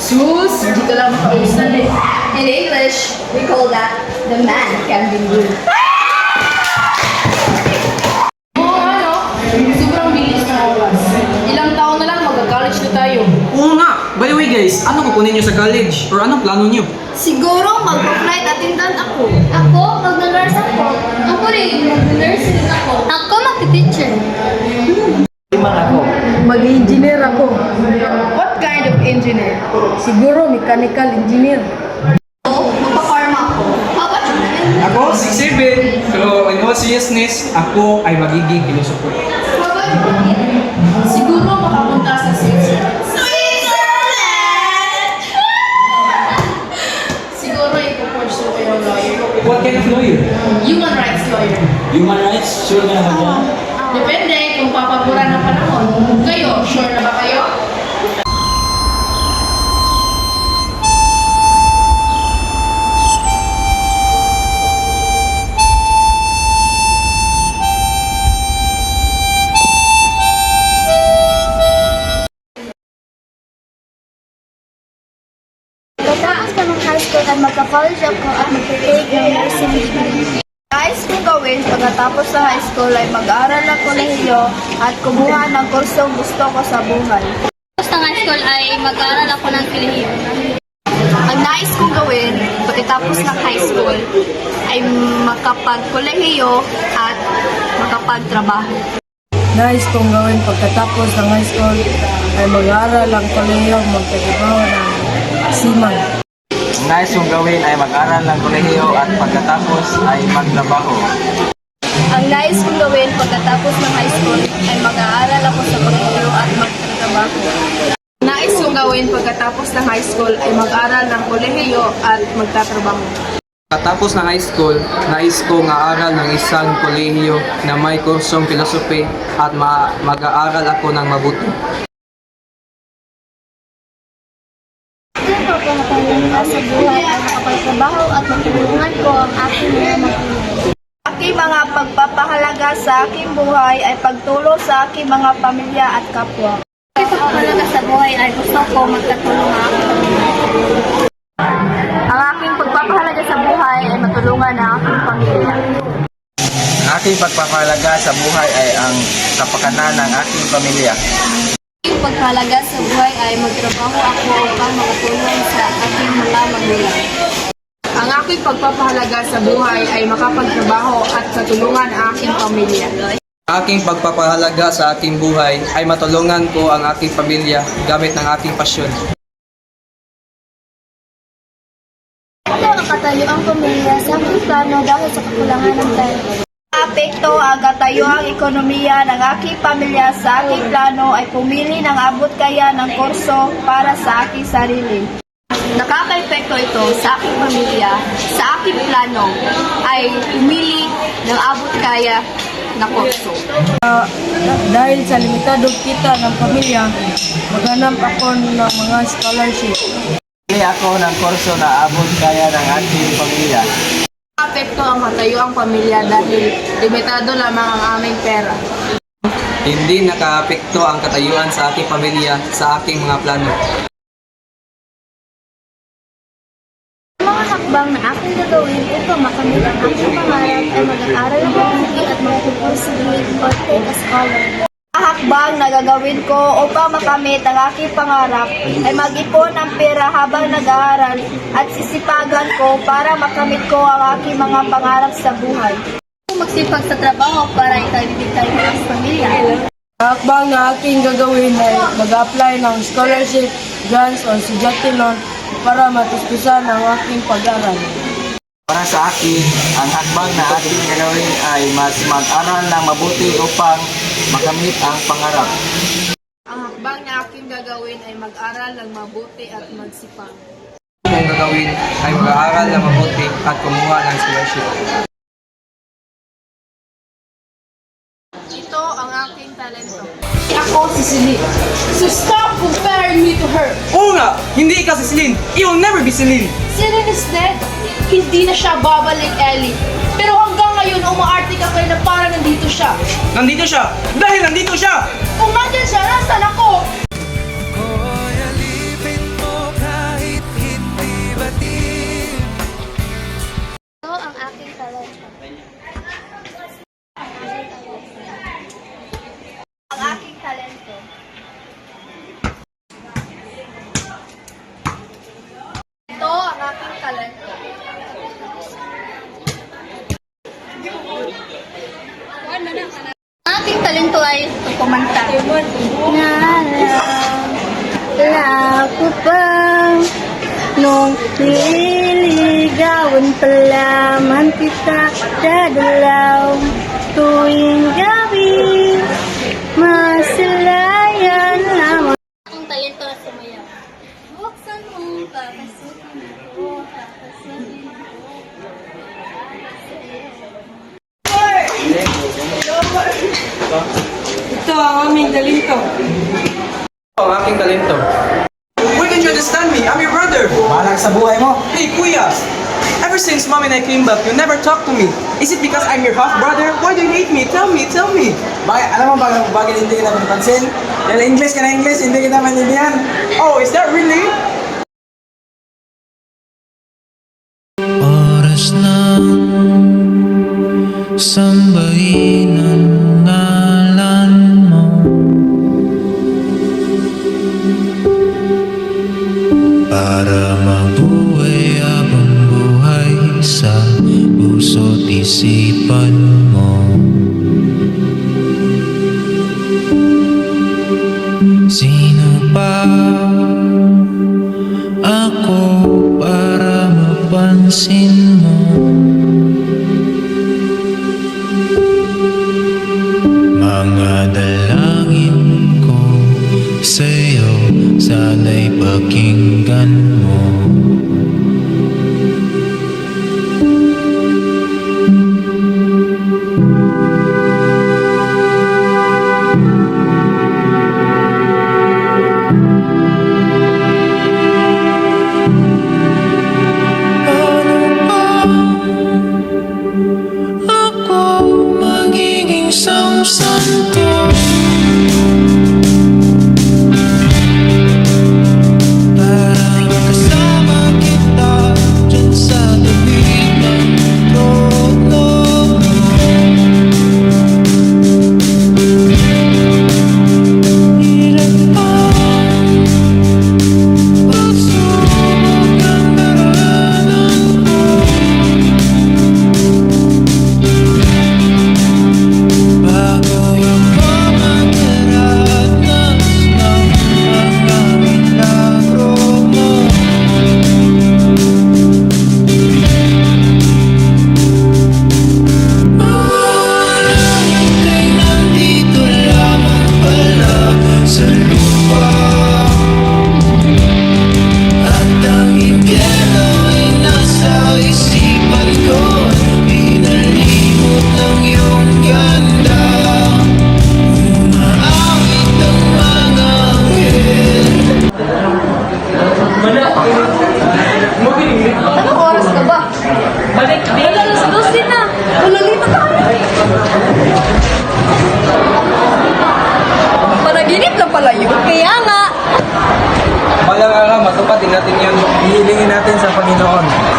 Sus, hindi ka lang makausan eh. In English, we call that the man can be moved. Oo ano, sobrang bilis na oras. Ilang taon na lang magka-college na tayo. Oo nga! By the way guys, ano kukunin nyo sa college? Or anong plano nyo? Siguro magpa-flight attendant ako. Ako, mag-nurse ako. Ako rin, mag-nurse rin ako. Ako, mag-teacher. Mag-engineer ako. What kind of engineer? Siguro mechanical engineer. Ako, magpa-pharma ako. How about you? Ako, 6'7". So, in all seriousness, ako ay magiging pilosopo. How about you? Siguro makapunta sa Switzerland. Switzerland! Siguro ipupursue ko yung lawyer. What kind of lawyer? Human rights lawyer. Human rights, sure ka na ba dyan? Depende kung papagura ng panahon. Kayo, sure na ba kayo? Pagkatapos ko ng high school at magka-college ako at mag-take ng nursing degree. Nais kong gawin pagkatapos sa high school ay mag-aaral ng kolehiyo at kumuha ng kursong gusto ko sa buhay. Tapos ng high school ay mag-aaral ako ng kolehiyo. Ang nais kong gawin pagkatapos ng high school ay makapag-kolehiyo at makapagtrabaho. Nais kong gawin pagkatapos ng high school ay mag-aaral ang kolehiyo magtatrabaho ng seaman. Ang nais kong gawin ay mag-aral ng kolehiyo at pagkatapos ay magtrabaho. Ang nais kong gawin pagkatapos ng high school ay mag-aaral ako sa kolehiyo at magtatrabaho. Nais kong gawin pagkatapos ng high school ay mag-aral ng kolehiyo at magtatrabaho. Pagkatapos ng high school, nais kong aaral ng isang kolehiyo na may kursong pilosopi at mag-aaral ako ng mabuti. Gusto ko makapagtrabaho sa buhay at makapagtrabaho at matulungan ko ang aking mga magulang. Aking mga pagpapahalaga sa aking buhay ay pagtulong sa aking mga pamilya at kapwa. Ang pagpapahalaga sa buhay ay gusto ko magkatulong ang aking pamilya. Ang aking pagpapahalaga sa buhay ay matulungan ang aking pamilya. Ang aking pagpapahalaga sa buhay ay ang kapakanan ng aking pamilya. Ang pagpapahalaga sa buhay ay magtrabaho ako upang makatulong sa aking mga magulang. Ang aking pagpapahalaga sa buhay ay makapagtrabaho at katulungan ang aking pamilya. Aking pagpapahalaga sa aking buhay ay matulungan ko ang aking pamilya gamit ng aking pasyon. Ito ang katayo ang pamilya sa aking plano dahil sa kakulangan ng pera. Apekto ang katayuang ekonomiya ng aking pamilya sa aking plano ay pumili ng abot kaya ng kurso para sa aking sarili. Nakaka-epekto ito sa aking pamilya, sa aking plano ay pumili ng abot kaya na kurso. Dahil sa limitadong kita ng pamilya, maghanap ako ng mga scholarship. Pili ako ng kurso na abot kaya ng aking pamilya. Apekto ang katayuang pamilya dahil limitado lamang ang aming pera. Hindi nakaapekto ang katayuan sa aking pamilya sa aking mga plano. Mga hakbang na aking gagawin upang makamit ang aking pangarap ay mag-aaral ng mabuti at magpupursige or take a scholar. Ang hakbang na gagawin ko upang makamit ang aking pangarap ay mag-ipon ng pera habang nag-aaral at sisipagan ko para makamit ko ang aking mga pangarap sa buhay. Magsipag sa trabaho para ikaibigay tayo ng aking pamilya. Hakbang na aking gagawin ay mag-apply ng scholarship, grants o suggested loan para matustusan ang aking pag-aaral. Para sa akin, ang hakbang na aking gagawin ay mas mag-aral ng mabuti upang makamit ang pangarap. Ang hakbang na aking gagawin ay mag-aral ng mabuti at magsipag. Ang gagawin ay mag-aaral ng mabuti at kumuha ng scholarship. Ito ang aking talento. Ako si Celine. So stop comparing me to her. Oo nga! Hindi ikaw si Celine! You'll never be Celine! Celine is dead. Hindi na siya babalik, Ellie. Pero hanggang ngayon, umaarte ka kayo na parang nandito siya. Nandito siya! Dahil nandito siya! Kung nandyan siya, nasaan ako? Ko'y alipin mo ka Nung nililigawan pa lamang kita dadalaw. Tuwing gabi, masilayan lamang. Ang talento na sumayaw. Buksan mo, papasukin mo, papasukin mo. Ito ang aming talento. Ang aking talento. Why can't you understand me? I'm your brother. Bahala ka sa buhay mo. Hey, Kuya. Ever since Mom and I came back, you never talk to me. Is it because I'm your half-brother? Why do you hate me? Tell me, tell me. Bakit, alam mo bakit hindi kita pinapansin? Dahil English ka na English, hindi kita maintindihan. Oh, is that really? Oras na sambahin ang ngalan mo. Para mabuhay habang buhay sa puso't isipan mo. Sino pa ako para mapansin mo? Mga dalangin ko sa'yo, sana'y pakinggan mo. Ako magiging samsanto. Para makasama kita dyan sa tabi ng trono. Ilan pa pagsubok ang daranan ko. Bago ako magkaranas ng mga milagro mo. Maaaring kay nandito lamang pala sa lupa. At ang impyerno ay nasa isipan ko. Pinalimot ng iyong ganda. Umaawit ang mga anghel. Anong oras ka ba? Wala na sa 12 na. Wala lima tayo. Panaginip lang pala yun. Kaya nga. Balang araw, matupad din natin yun. Hihilingin natin sa Panginoon.